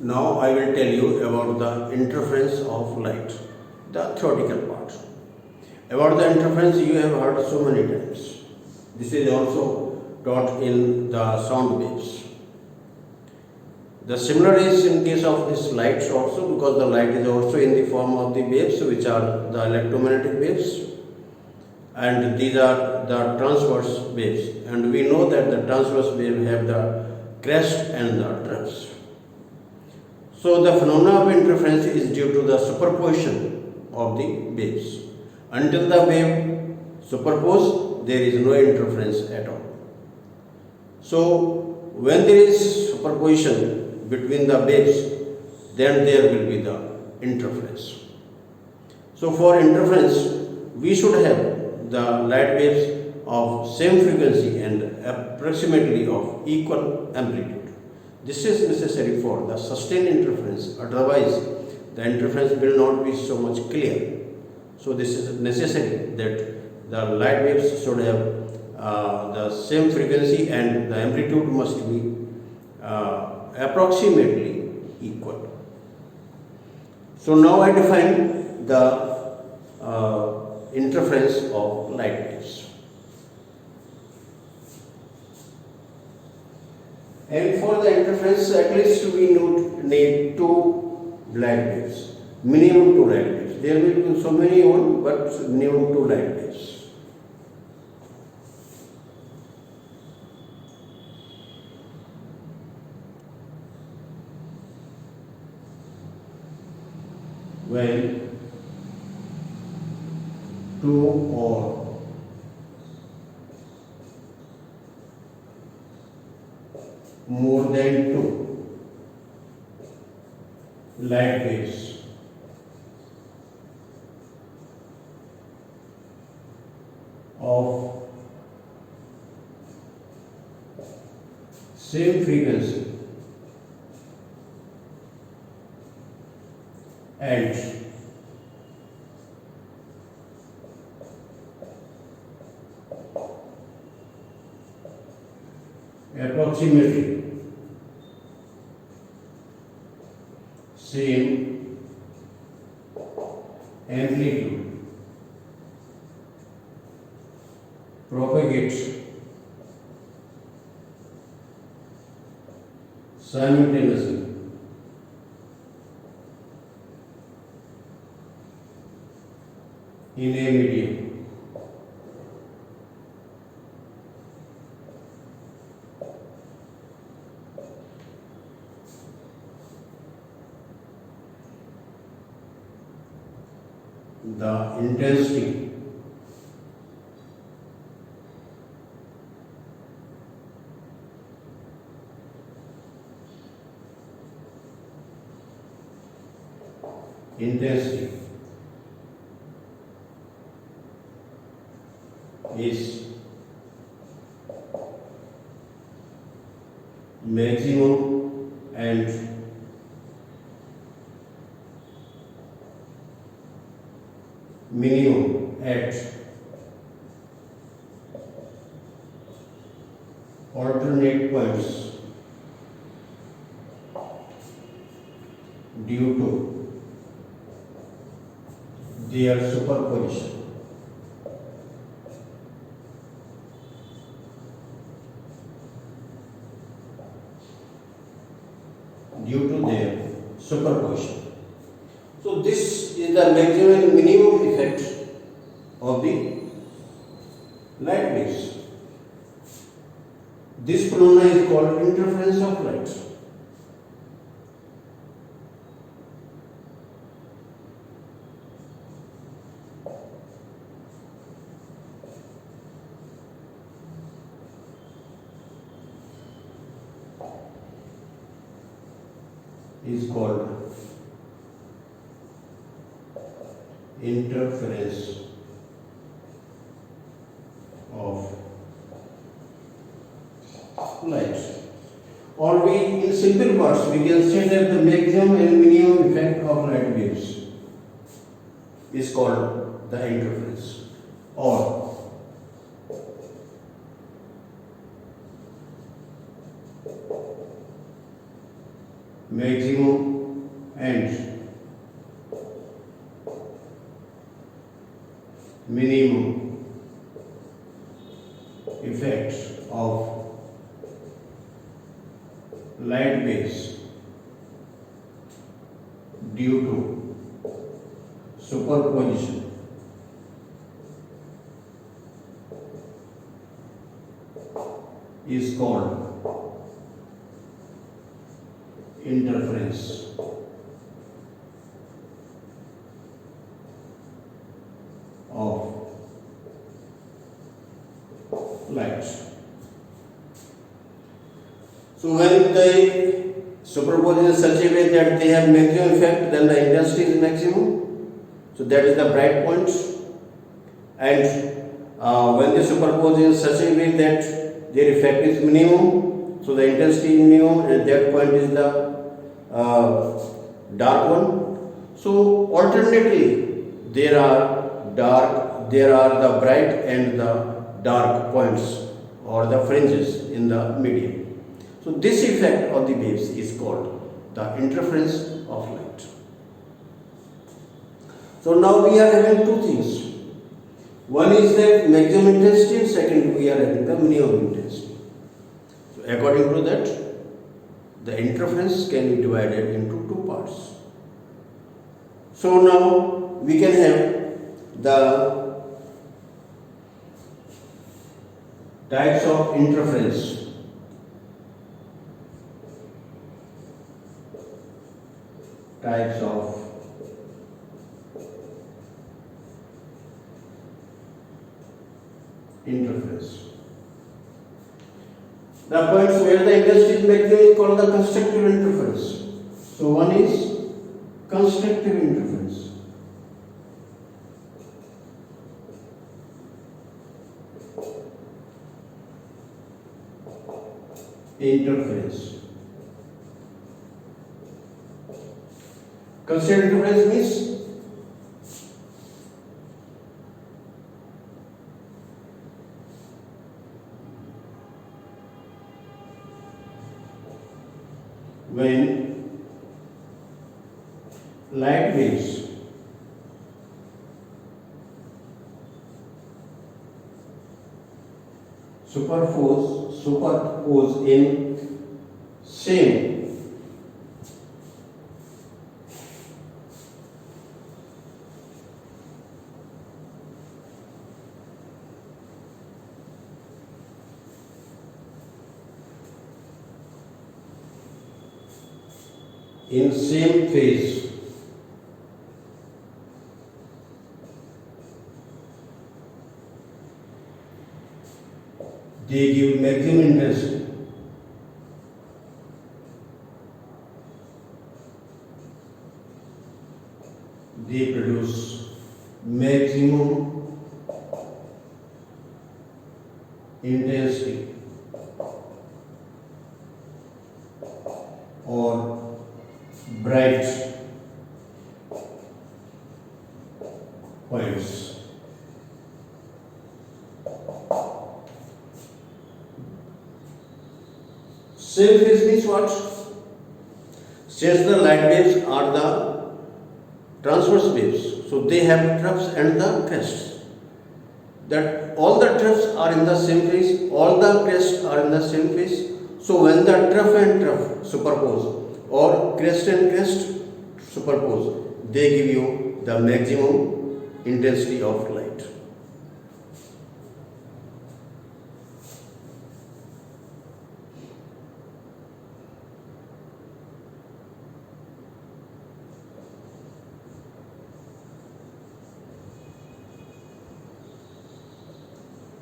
Now I will tell you about the interference of light, the theoretical part. About the interference you have heard so many times. This is also taught in the sound waves. The similar is in case of this light also, because the light is also in the form of the waves, which are the electromagnetic waves, and these are the transverse waves, and we know that the transverse wave have the crest and the troughs. So the phenomena of interference is due to the superposition of the waves. Until the wave superpose, there is no interference at all. So when there is superposition between the waves, then there will be the interference. So for interference, we should have the light waves of same frequency and approximately of equal amplitude. This is necessary for the sustained interference, otherwise the interference will not be so much clear. So this is necessary that the light waves should have the same frequency and the amplitude must be approximately equal. So now I define the interference of light waves. And for the interference, at least we need two light waves, minimum two light waves. There will be so many one, but minimum two light waves. When two or more than two light waves of same frequency and approximately same amplitude propagates simultaneously in a medium. The intensity is maximum and minimum at alternate points due to their superposition. Due to their superposition. So this is the maximum and minimum effect of the light waves. This phenomena is called interference of light. Is called interference of light. Or we, in simple words, we can say that the maximum and minimum effect of light waves is called the interference, or maximum and minimum effects of light waves due to superposition is called interference of light. So when they superpose in such a way that they have maximum effect, then the intensity is maximum. So that is the bright point. And when they superpose in such a way that their effect is minimum, so the intensity is minimum, and that point is the dark one. So alternately, there are the bright and the dark points or the fringes in the medium. So this effect of the waves is called the interference of light. So now we are having two things. One is the maximum intensity, and second we are having the minimum intensity. So according to that, the interference can be divided into two parts. So now we can have the types of interference. Types of interference. The points where the intensity is maximum is called the constructive interference. So one is constructive interference. Constructive interference means when light waves superpose in same phase, they give maximum intensity. They produce maximum intensity or bright points. Same phase means what? Since the light waves are the transverse waves, so they have troughs and the crests. That all the troughs are in the same phase, all the crests are in the same phase. So when the trough and trough superpose or crest and crest superpose, they give you the maximum intensity of light.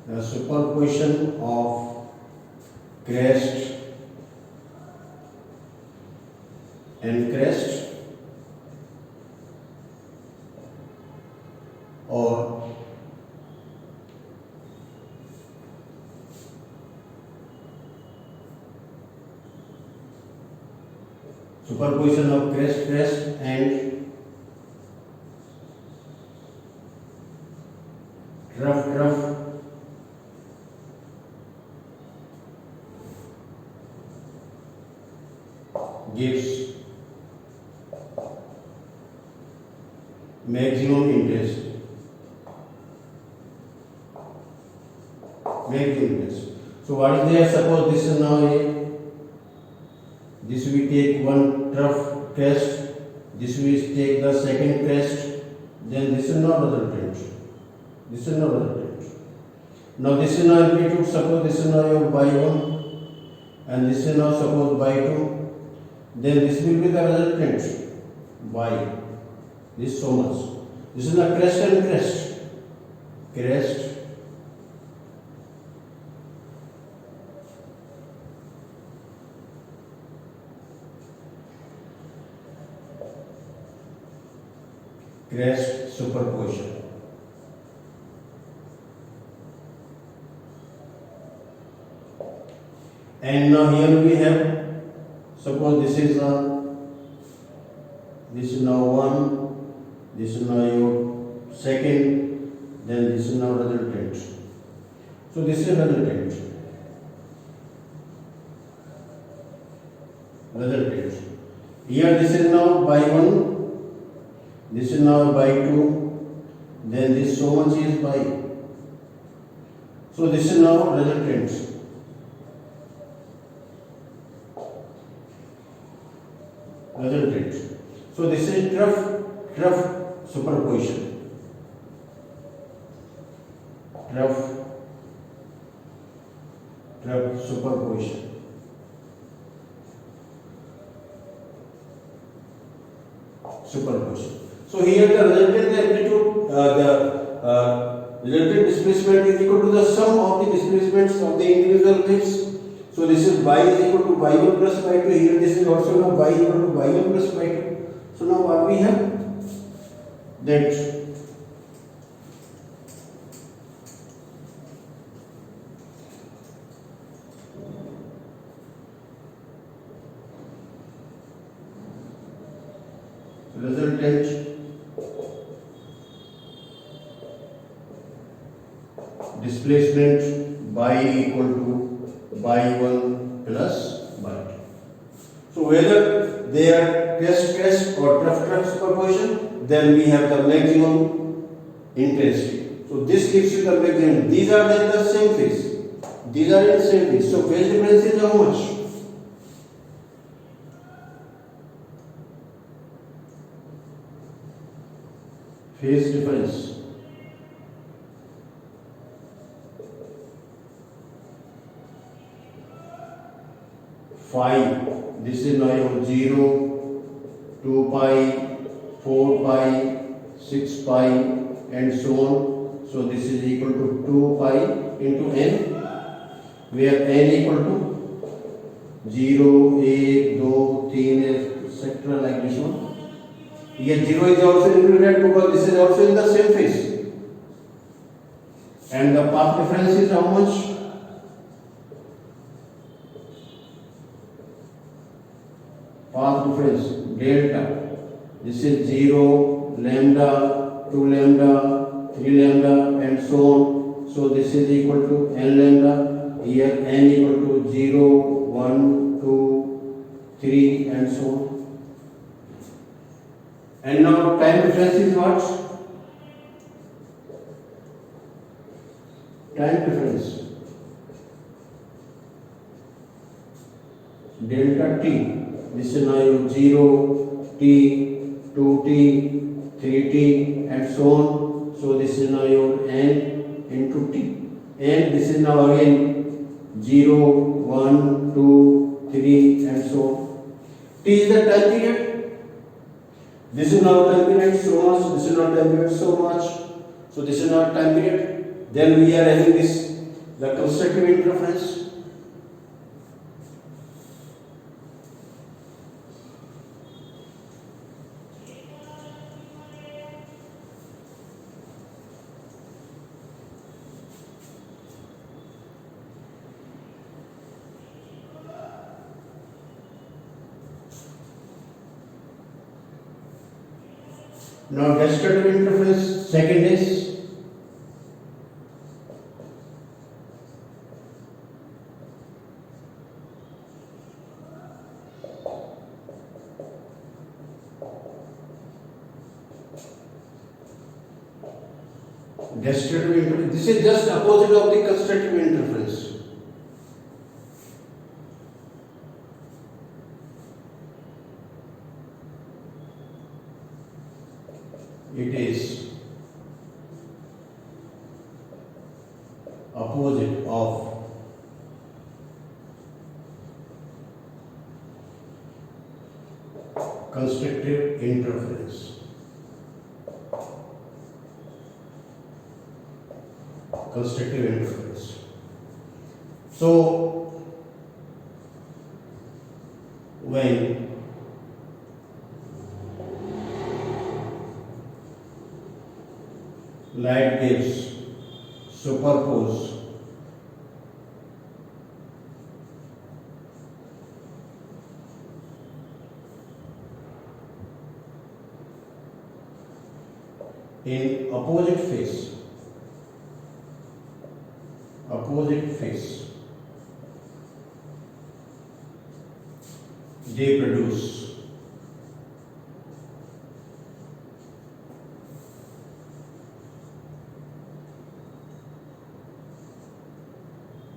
The superposition of crest and crest or superposition of crest and trough gives maximum intensity. Maximum intensity. So what is there? Suppose this is now a, this we take one trough crest, this we take the second crest, then this is not resultant. This is not resultant. Now this is now amplitude. Suppose this is now your by 1 and this is now suppose by 2, then this will be the resultant by this so much. This is the crest and crest. Crest. Crest superposition. And now here we have, suppose this is now one, this is now your second, then this is now resultant. So this is resultant. Here this is now by 1, this is now by 2, then this so much is by. So this is now resultant. So this is trough superposition. Trough superposition. So here the resultant amplitude, the resultant displacement is equal to the sum of the displacements of the individual waves. So this is y is equal to y1 plus y2. Here this is also now y equal to y1 plus y2. So now what we have? That resultant displacement y equal to y1 plus y2. So whether they are crest or trough superposition, then we have the maximum intensity. So this gives you the maximum. These are in the same phase. These are in the same phase. So phase difference is how much? Phase difference. Phi. This is now your 0, 2 pi, 4 pi, 6 pi, and so on. So this is equal to 2 pi into n, where n equal to 0, 1, 2, 3, etc. like this one. Here 0 is also included because this is also in the same phase. And the path difference is how much? Path difference delta. This is 0, lambda, 2 lambda, 3 lambda, and so on. So this is equal to n lambda. Here n equal to 0, 1, 2, 3, and so on. And now time difference is what? Time difference. Delta t. This is now 0, t, 2t, 3t, and so on. So this is now your n into t. And this is now again 0, 1, 2, 3, and so on. T is the time period. This is now time period so much, this is now time period so much. So this is now time period. Then we are having this, the constructive interference. Now destructive interference, second is Destructive interference. This is just opposite of the constructive interference. It is opposite of constructive interference. Constructive interference. So, when light gives superpose in opposite phase, they produce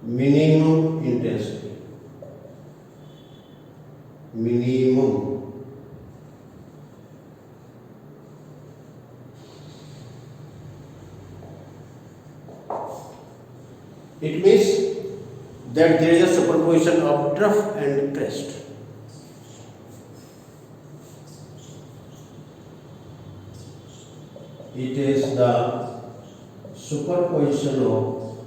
minimum intensity. It means that there is a superposition of trough and crest. It is the superposition of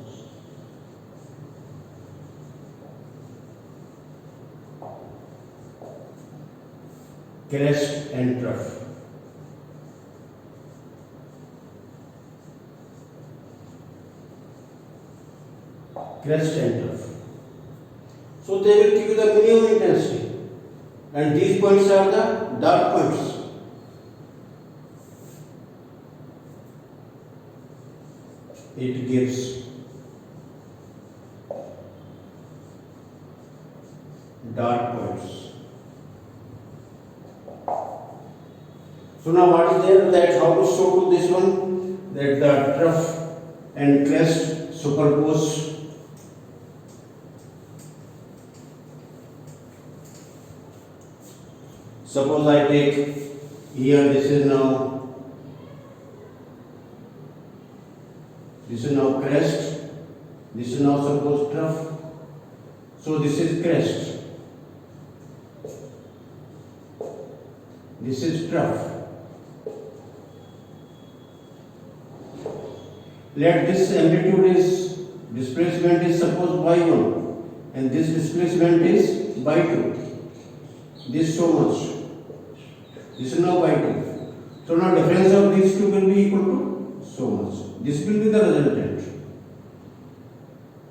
crest and trough. Crest and trough. So they will give you the minimum intensity, and these points are the dark points. It gives dark points. So now what is there, that how to show to this one, that the trough and crest superpose. Suppose I take here, this is now crest, this is now suppose trough. So this is crest, this is trough. Let this amplitude is, displacement is suppose by 1, and this displacement is by 2. This so much. This is now by 2. So now difference of these two will be equal to so much. This will be the resultant.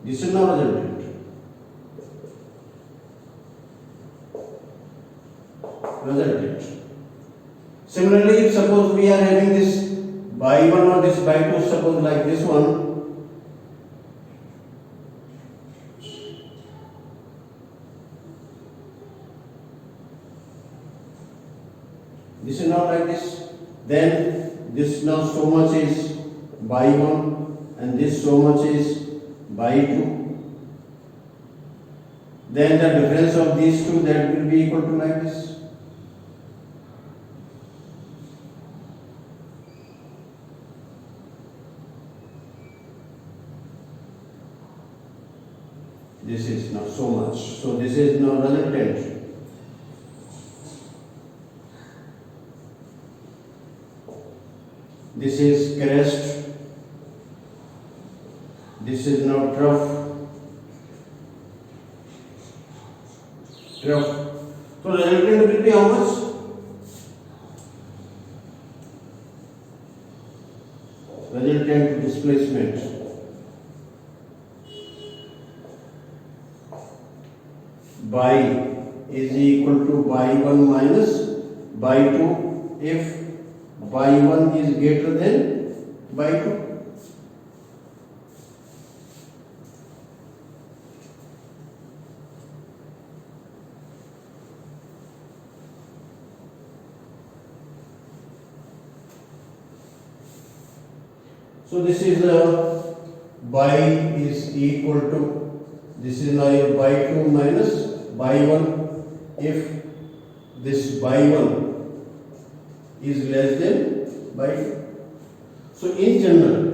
This is now resultant. Similarly, if suppose we are having this by 1 or this by 2, suppose like this one, this is not like this, then this now so much is by 1 and this so much is by 2. Then the difference of these two, that will be equal to like this. This is now so much. So this is now resultant. This is crest. This is now trough. So resultant will be how much? Resultant displacement by is equal to by 1 minus by 2 if by 1 is greater than by 2. So this is by is equal to, this is now your by 2 minus by 1 if this by 1 is less than by 2. So in general,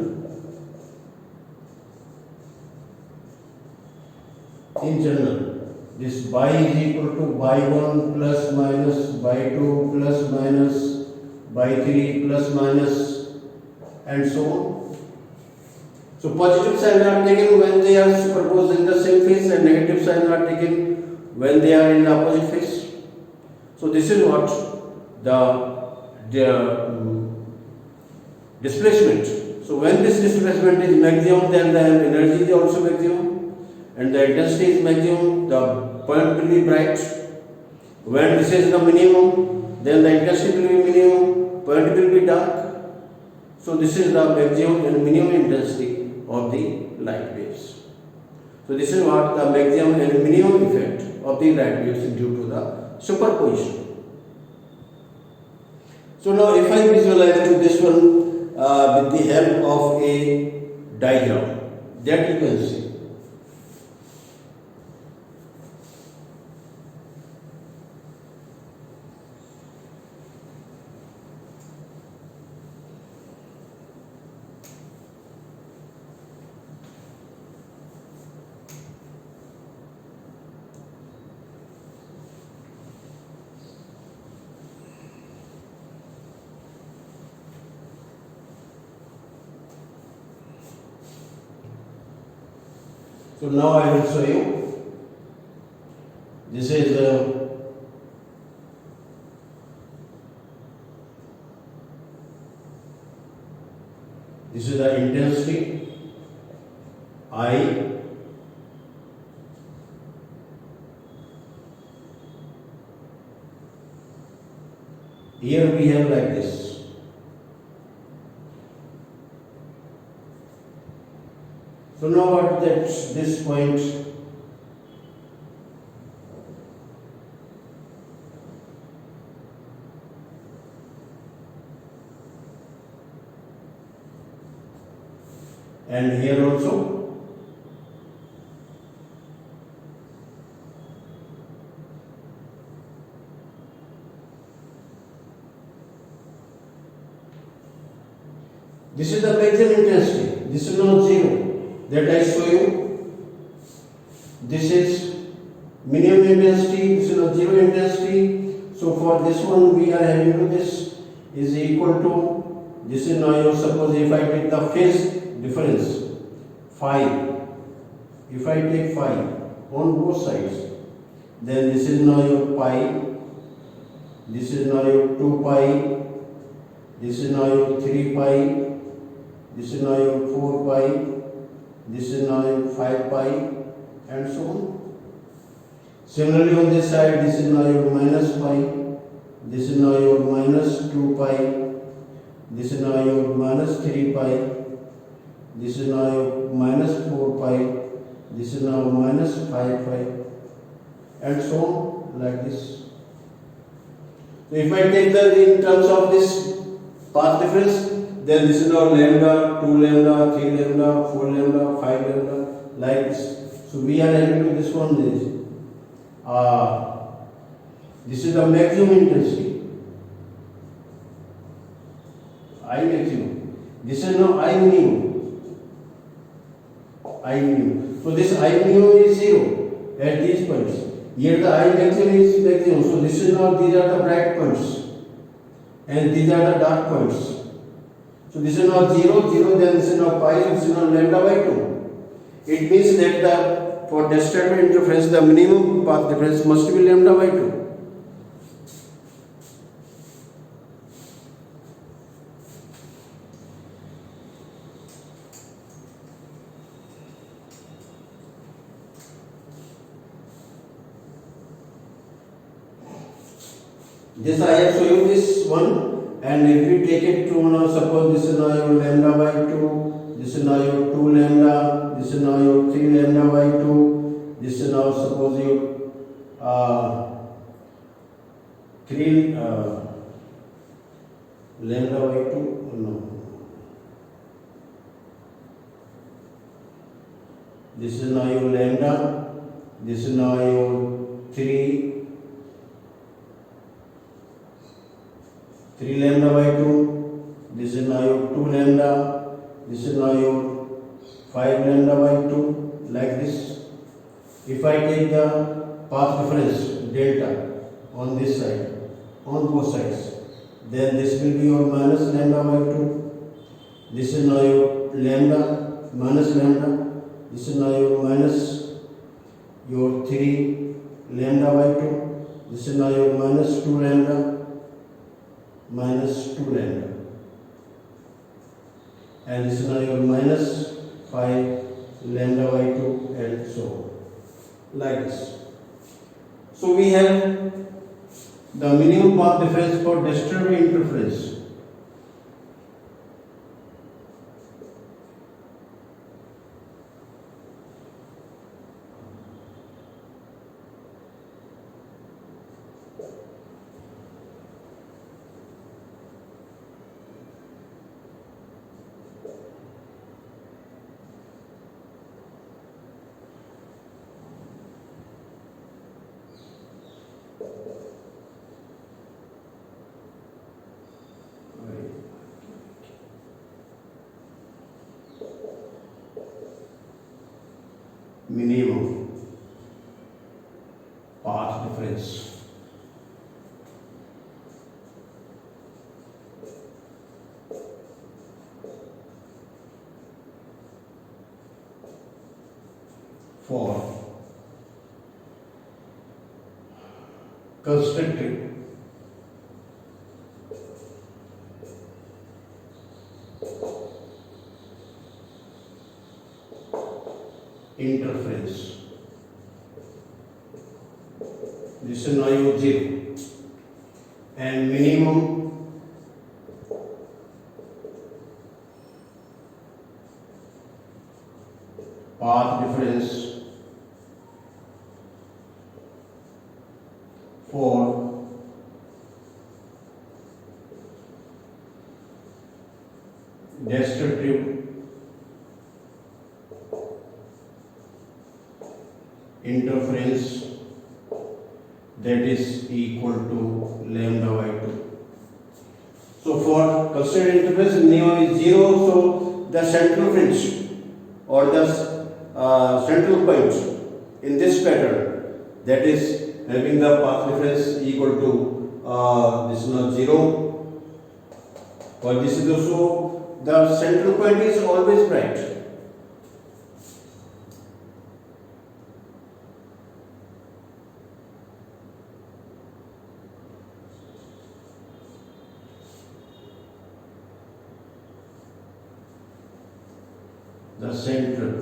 this by is equal to by 1 plus minus by 2 plus minus by 3 plus minus and so on. So positive signs are taken when they are superposed in the same phase, and negative signs are taken when they are in the opposite phase. So this is what the displacement. So when this displacement is maximum, then the energy is also maximum and the intensity is maximum, the point will be bright. When this is the minimum, then the intensity will be minimum, point will be dark. So this is the maximum and minimum intensity of the light waves. So this is what the maximum and minimum effect of the light waves is due to the superposition. So now if I visualize to this one with the help of a diagram, that you can see. So now I will show you. This is the intensity I. Here we have like this. So now at this point, and here also, this is the maximum intensity. This is not zero. That I show you. This is minimum intensity, this is a zero intensity. So for this one we are having to this is equal to, this is now your, suppose if I take the phase difference phi, if I take phi on both sides, then this is now your pi, this is now your 2 pi, this is now your 3 pi, this is now your 4 pi, this is now 5 pi and so on. Similarly on this side, this is now your minus pi, this is now your minus 2 pi, this is now your minus 3 pi, this is now your minus 4 pi, this is now minus 5 pi and so on, like this. So if I take the in terms of this path difference, then this is now lambda, 2 lambda, 3 lambda, 4 lambda, 5 lambda, like this. So we are having to this one, this is the maximum intensity, I maximum. This is now I minimum. So this I minimum is 0 at these points. Here the I maximum is maximum. So this is now, these are the bright points and these are the dark points. So this is now 0, 0, then this is now pi, this is now lambda by 2. It means that for disturbed interference, the minimum path difference must be lambda by 2. This I have shown you this one, and if we take it to now, suppose this is now your lambda by 2, this is now your 2 lambda, this is now your 3 lambda by 2, this is now suppose your 3 lambda by 2, no, This is now your lambda. This is now your 3 lambda by 2. This is now your 2 lambda. This is now your 5 lambda by 2, like this. If I take the path difference delta on this side, on both sides, then this will be your minus lambda by 2. This is now your lambda minus lambda. This is now your minus your 3 lambda by 2. This is now your minus 2 lambda minus 2 lambda. And this is now your minus 5 lambda by 2 and so on, like this. So we have the minimum path difference for disturbed interference. Minimum path difference for constructive interference. This is now your 0 and minimum path difference for destructive interference, that is equal to lambda by 2. So for considered interference, nu is 0. So the central fringe or the central point in this pattern, that is having the path difference equal to this is not 0. For this is also the central point is always bright. The central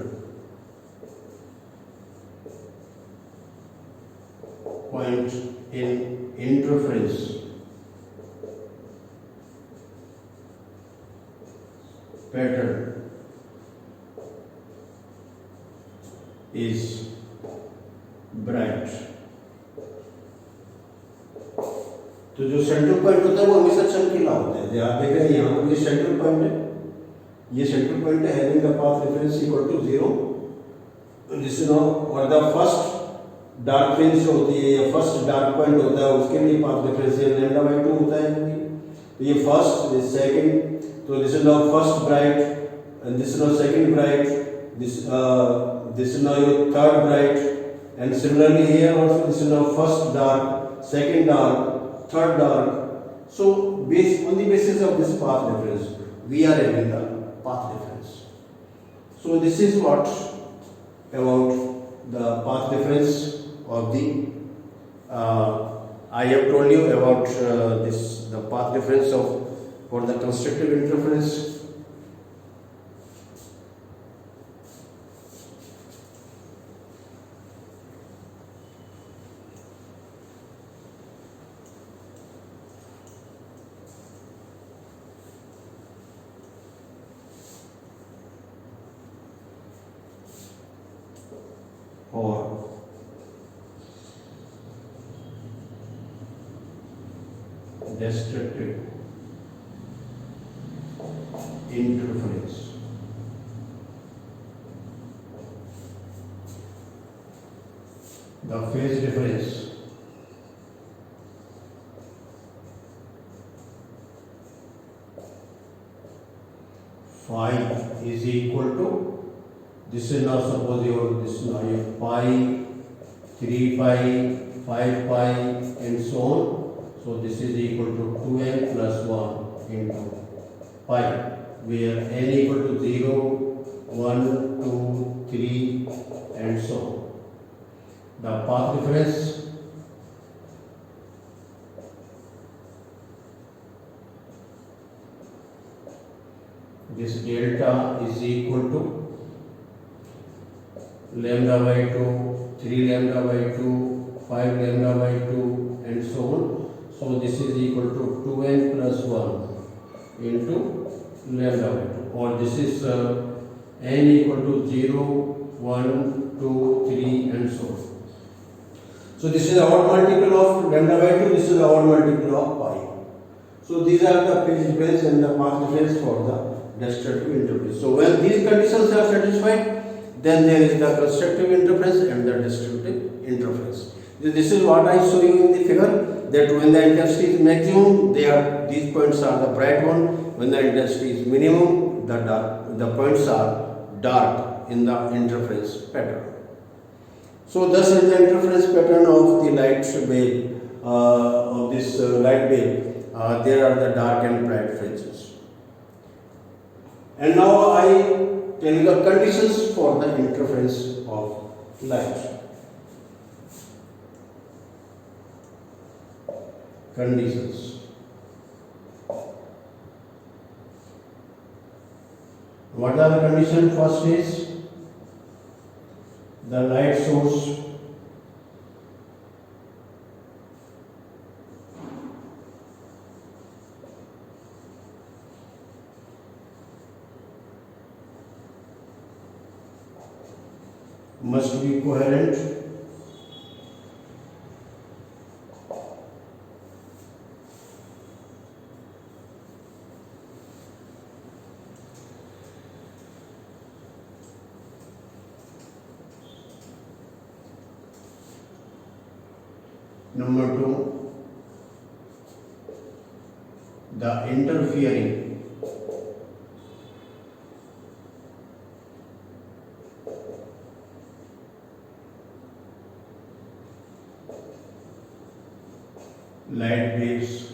point in interference pattern is bright. तो जो central point होता है वो हमेशा चमकीला होता है। आप देख रहे हैं यहाँ पर ये सेंट्रल पॉइंट है, ये सेंट्रल पॉइंट है having the path difference equal to 0. This is now और the first डार्क फ्रिंज जो होती है या फर्स्ट डार्क पॉइंट होता है उसके लिए पाथ डिफरेंस लैम्डा बाय 2 होता है। तो ये फर्स्ट, दिस सेकंड, तो this is now first bright and this is now second bright, this is now your third bright and similarly here also this is now first dark, second dark, third dark. So on the basis of this path difference we are having the path difference. So this is what about the path difference of the I have told you about the path difference of for the constructive interference. Or destructive interference. the phase difference phi is equal to, this is now suppose this is now your pi, 3 pi, 5 pi and so on. So this is equal to 2n plus 1 into pi, where n equal to 0, 1, 2, 3 and so on. The path difference this delta is equal to lambda by 2, 3 lambda by 2, 5 lambda by 2 and so on. So this is equal to 2n plus 1 into lambda by 2, or this is n equal to 0, 1, 2, 3 and so on. So this is our multiple of lambda by 2, this is our multiple of pi. So these are the phase difference and the path difference for the destructive interface. So when these conditions are satisfied, then there is the constructive interference and the destructive interference. This is what I show you in the figure, that when the intensity is maximum, these points are the bright one. When the intensity is minimum, the points are dark in the interference pattern. So thus is the interference pattern of the light bale, of this light bale. There are the dark and bright fringes. And now I tell you the conditions for the interference of light. Conditions. What are the conditions? First is the light source must be coherent Number 2, the interfering light waves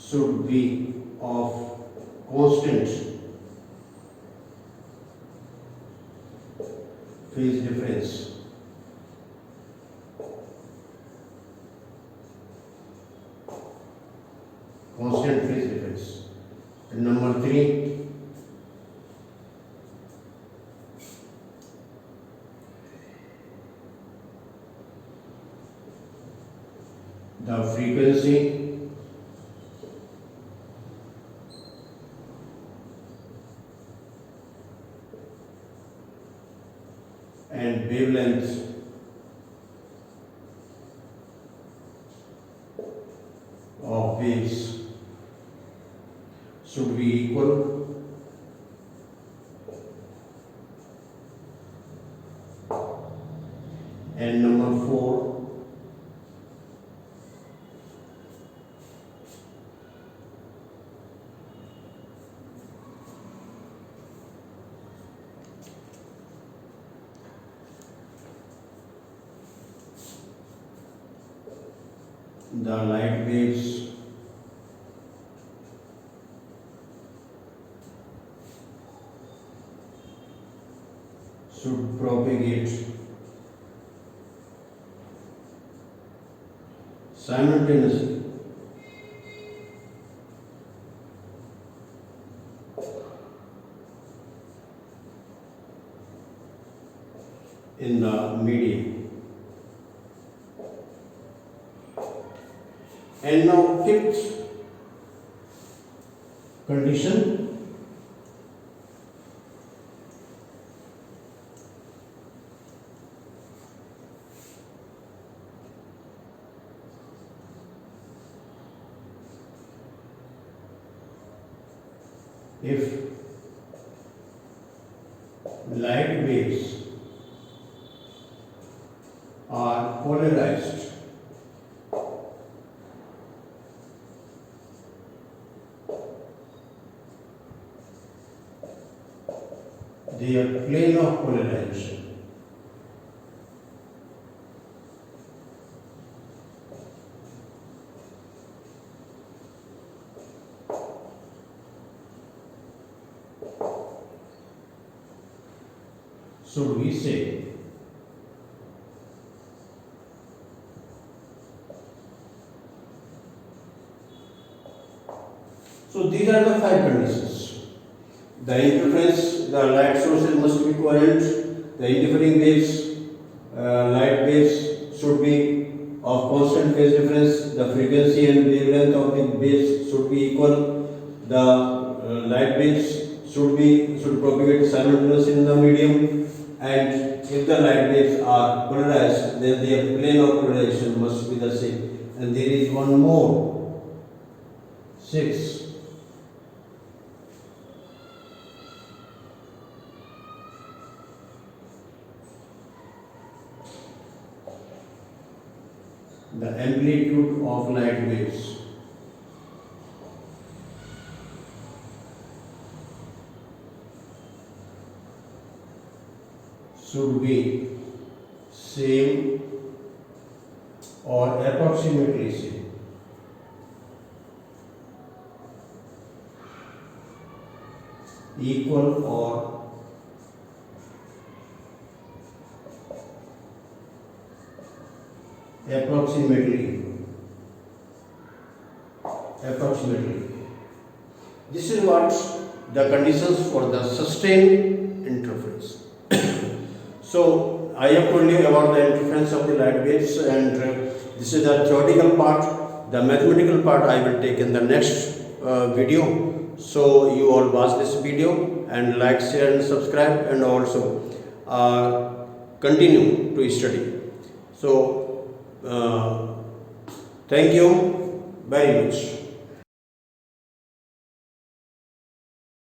should be of constant phase difference. Constant phase difference. And number 3, the frequency and wavelength of waves should be equal. And number 4, the light waves should propagate simultaneously in the medium. And now fifth condition, if light waves are polarized, their plane of polarization should we say so these are the five conditions. The interference, the light sources must be coherent, the interfering waves, light waves should be of constant phase difference, the frequency and wavelength of the waves should be equal, the light waves should propagate simultaneously in the medium, and if the light waves are polarized, then their plane of polarization must be the same. And there is one more, 6. The amplitude of light waves should be same or approximately same. Equal or approximately. This is what the conditions for the sustained interference. So I have told you about the interference of the light waves, and this is the theoretical part. The mathematical part I will take in the next video. So you all watch this video and like, share and subscribe, and also continue to study. So thank you very much.